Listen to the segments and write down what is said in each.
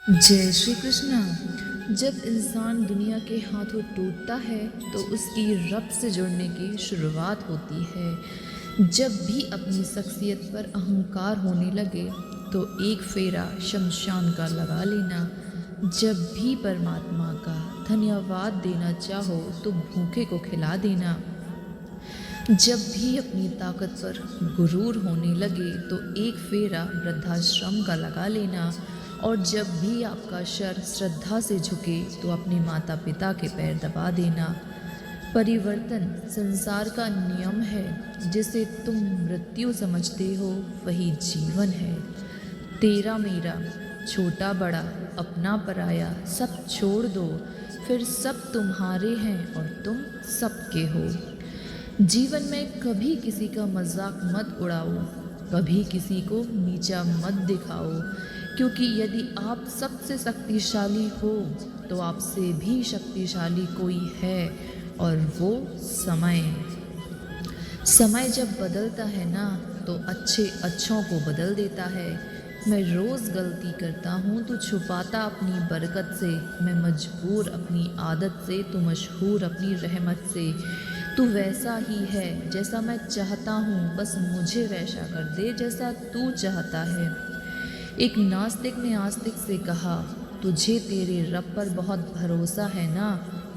जय श्री कृष्णा। जब इंसान दुनिया के हाथों टूटता है तो उसकी रब से जुड़ने की शुरुआत होती है। जब भी अपनी शख्सियत पर अहंकार होने लगे तो एक फेरा शमशान का लगा लेना। जब भी परमात्मा का धन्यवाद देना चाहो तो भूखे को खिला देना। जब भी अपनी ताकत पर गुरूर होने लगे तो एक फेरा वृद्धाश्रम का लगा लेना। और जब भी आपका सर श्रद्धा से झुके तो अपने माता पिता के पैर दबा देना। परिवर्तन संसार का नियम है। जिसे तुम मृत्यु समझते हो वही जीवन है। तेरा मेरा, छोटा बड़ा, अपना पराया सब छोड़ दो, फिर सब तुम्हारे हैं और तुम सबके हो। जीवन में कभी किसी का मजाक मत उड़ाओ, कभी किसी को नीचा मत दिखाओ, क्योंकि यदि आप सबसे शक्तिशाली हो तो आपसे भी शक्तिशाली कोई है और वो समय। समय जब बदलता है ना तो अच्छे अच्छों को बदल देता है। मैं रोज़ गलती करता हूँ तो छुपाता अपनी बरकत से। मैं मजबूर अपनी आदत से तो मशहूर अपनी रहमत से। तू वैसा ही है जैसा मैं चाहता हूँ, बस मुझे वैसा कर दे जैसा तू चाहता है। एक नास्तिक ने आस्तिक से कहा, तुझे तेरे रब पर बहुत भरोसा है ना,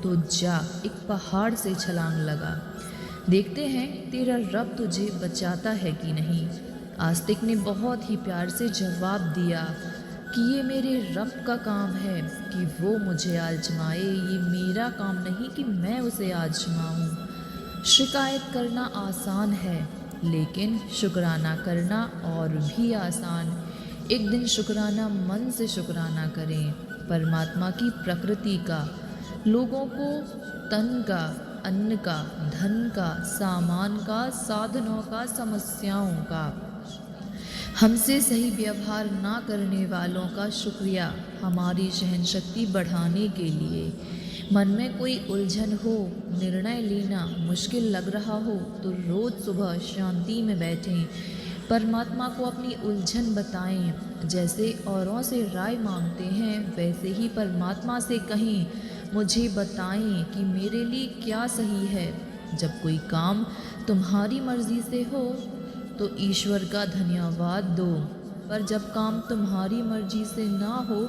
तो जा एक पहाड़ से छलांग लगा, देखते हैं तेरा रब तुझे बचाता है कि नहीं। आस्तिक ने बहुत ही प्यार से जवाब दिया कि ये मेरे रब का काम है कि वो मुझे आजमाए, ये मेरा काम नहीं कि मैं उसे आजमाऊं। शिकायत करना आसान है लेकिन शुक्राना करना और भी आसान। एक दिन शुक्राना मन से शुक्राना करें, परमात्मा की प्रकृति का, लोगों को तन का, अन्न का, धन का, सामान का, साधनों का, समस्याओं का। हमसे सही व्यवहार ना करने वालों का शुक्रिया हमारी सहनशक्ति बढ़ाने के लिए। मन में कोई उलझन हो, निर्णय लेना मुश्किल लग रहा हो तो रोज़ सुबह शांति में बैठें, परमात्मा को अपनी उलझन बताएं। जैसे औरों से राय मांगते हैं वैसे ही परमात्मा से कहें, मुझे बताएं कि मेरे लिए क्या सही है। जब कोई काम तुम्हारी मर्ज़ी से हो तो ईश्वर का धन्यवाद दो, पर जब काम तुम्हारी मर्ज़ी से ना हो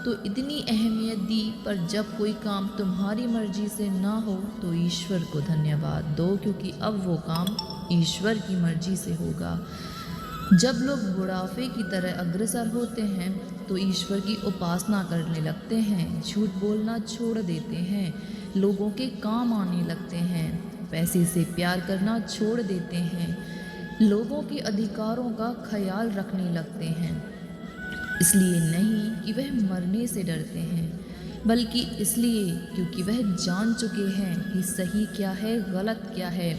तो इतनी अहमियत दी, पर जब कोई काम तुम्हारी मर्ज़ी से ना हो तो ईश्वर को धन्यवाद दो, क्योंकि अब वो काम ईश्वर की मर्ज़ी से होगा। जब लोग बुढ़ापे की तरह अग्रसर होते हैं तो ईश्वर की उपासना करने लगते हैं, झूठ बोलना छोड़ देते हैं, लोगों के काम आने लगते हैं, पैसे से प्यार करना छोड़ देते हैं, लोगों के अधिकारों का ख्याल रखने लगते हैं। इसलिए नहीं कि वह मरने से डरते हैं, बल्कि इसलिए क्योंकि वह जान चुके हैं कि सही क्या है, गलत क्या है।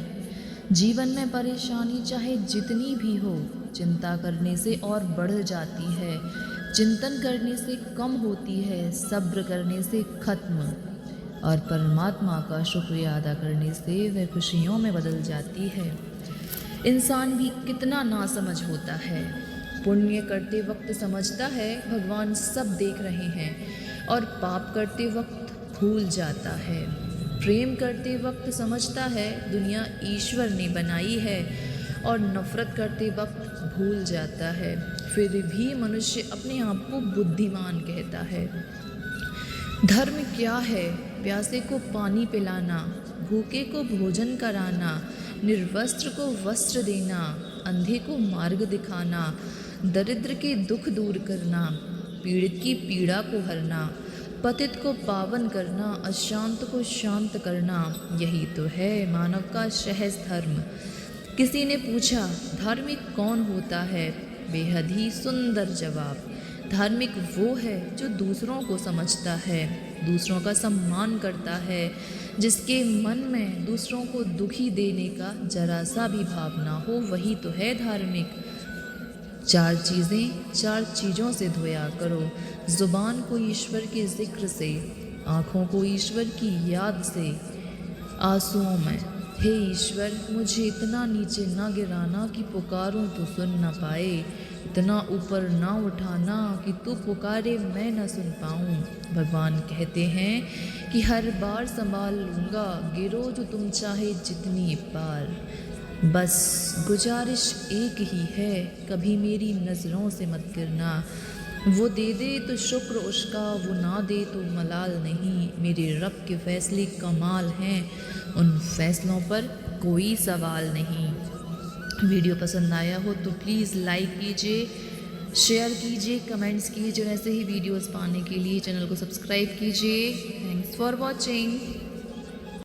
जीवन में परेशानी चाहे जितनी भी हो, चिंता करने से और बढ़ जाती है, चिंतन करने से कम होती है, सब्र करने से खत्म, और परमात्मा का शुक्रिया अदा करने से वह खुशियों में बदल जाती है। इंसान भी कितना नासमझ होता है। पुण्य करते वक्त समझता है भगवान सब देख रहे हैं, और पाप करते वक्त भूल जाता है। प्रेम करते वक्त समझता है दुनिया ईश्वर ने बनाई है, और नफरत करते वक्त भूल जाता है। फिर भी मनुष्य अपने आप को बुद्धिमान कहता है। धर्म क्या है? प्यासे को पानी पिलाना, भूखे को भोजन कराना, निर्वस्त्र को वस्त्र देना, अंधे को मार्ग दिखाना, दरिद्र के दुख दूर करना, पीड़ित की पीड़ा को हरना, पतित को पावन करना, अशांत को शांत करना। यही तो है मानव का सहज धर्म। किसी ने पूछा, धार्मिक कौन होता है? बेहद ही सुंदर जवाब, धार्मिक वो है जो दूसरों को समझता है, दूसरों का सम्मान करता है, जिसके मन में दूसरों को दुखी देने का जरा सा भी भाव ना हो, वही तो है धार्मिक। चार चीज़ों से धोया करो, ज़ुबान को ईश्वर के जिक्र से, आँखों को ईश्वर की याद से, आंसुओं में हे ईश्वर, मुझे इतना नीचे ना गिराना कि पुकारूं तो सुन ना पाए, इतना ऊपर ना उठाना कि तू पुकारे मैं ना सुन पाऊं। भगवान कहते हैं कि हर बार संभाल लूँगा, गिरो जो तुम चाहे जितनी बार। बस गुजारिश एक ही है, कभी मेरी नज़रों से मत गिरना। वो दे दे तो शुक्र उसका, वो ना दे तो मलाल नहीं। मेरे रब के फ़ैसले कमाल हैं, उन फ़ैसलों पर कोई सवाल नहीं। वीडियो पसंद आया हो तो प्लीज़ लाइक कीजिए, शेयर कीजिए, कमेंट्स कीजिए और ऐसे ही वीडियोस पाने के लिए चैनल को सब्सक्राइब कीजिए। Thanks for watching.